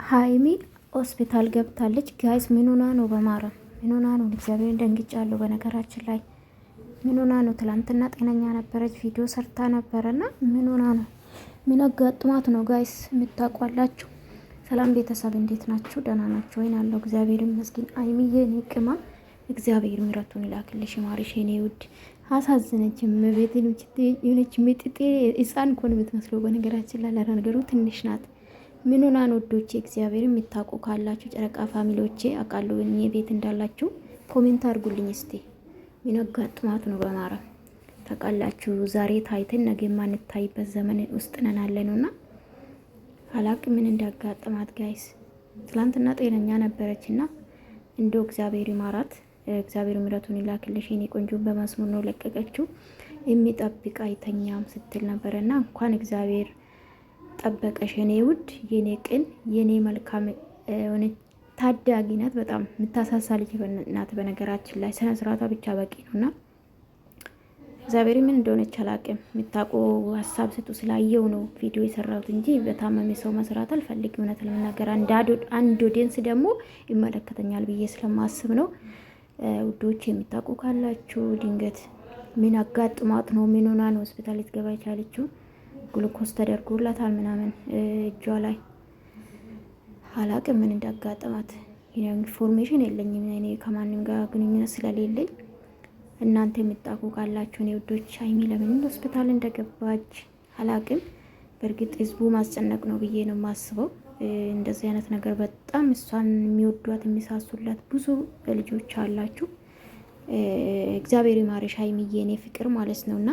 ሀይሚ ሆስፒታል ገብታለች። ጋይስ ምን ሆና ነው? በማረም ምን ሆና ነው? እግዚአብሔር ደንግጫለሁ። በነገራችን ላይ ምን ሆና ነው? ትላንትና ጤነኛ ነበረች፣ ቪዲዮ ሰርታ ነበረና ምን ሆና ነው? ምን አጋጥሟት ነው? ጋይስ የምታውቋላችሁ? ሰላም ቤተሰብ እንዴት ናችሁ? ደህና ናችሁ ወይ? አለው እግዚአብሔር ይመስገን። ሀይሚዬ እኔ ቅማ እግዚአብሔር ምሕረቱን ይላክልሽ ማሪሽ፣ የኔ ውድ አሳዝነች። ቤትን የሆነች ምጥጤ ህፃን ኮን የምትመስለው በነገራችን ላይ ለነገሩ ትንሽ ናት። ምን ሆና ነው ወዶቼ? እግዚአብሔር የምታውቁ ካላችሁ ጨረቃ ፋሚሊዎቼ አውቃለሁ እኔ ቤት እንዳላችሁ ኮሜንት አድርጉልኝ እስቲ። ምን አጋጥሟት ነው? በማረም ታውቃላችሁ። ዛሬ ታይተን ነገ ማንታይበት ዘመን ውስጥ ነን ያለነውና አላቅ ምን እንዳጋጠማት ጋይስ። ትላንትና ጤነኛ ነበረችና እንደው እግዚአብሔር ይማራት፣ እግዚአብሔር ምሕረቱን ይላክልሽ የኔ ቆንጆ። በመስሙር ነው ለቀቀችው። የሚጠብቅ አይተኛም ስትል ነበረና እንኳን እግዚአብሔር ጠበቀሽ የኔ ውድ፣ የኔ ቅን፣ የኔ መልካም ሆነ ታዳጊ ናት። በጣም የምታሳሳ ልጅ ናት። በነገራችን ላይ ስነ ስርዓቷ ብቻ በቂ ነውና እግዚአብሔር ምን እንደሆነች አላቅም። የምታውቁ ሀሳብ ስጡ። ስላየው ነው ቪዲዮ የሰራሁት እንጂ በታመመ ሰው መስራት አልፈልግም። እውነት ለመናገር አንድ ኦዲየንስ ደግሞ ይመለከተኛል ብዬ ስለማስብ ነው። ውዶች የምታውቁ ካላችሁ ድንገት ምን አጋጥሟት ነው? ምን ሆና ነው ሆስፒታል ልትገባ የቻለችው? ግሉኮስ ተደርጎላታል ምናምን እጇ ላይ አላቅም ምን እንዳጋጠማት። ኢንፎርሜሽን የለኝም እኔ ከማንም ጋር ግንኙነት ስለሌለኝ። እናንተ የምታውቁ ካላችሁ እኔ ውዶች ሀይሚ ለምን ሆስፒታል እንደገባች አላቅም። በእርግጥ ህዝቡ ማስጨነቅ ነው ብዬ ነው የማስበው። እንደዚህ አይነት ነገር በጣም እሷን የሚወዷት የሚሳሱላት ብዙ ልጆች አላችሁ። እግዚአብሔር ይማርሽ ሀይሚዬ፣ እኔ ፍቅር ማለት ነውና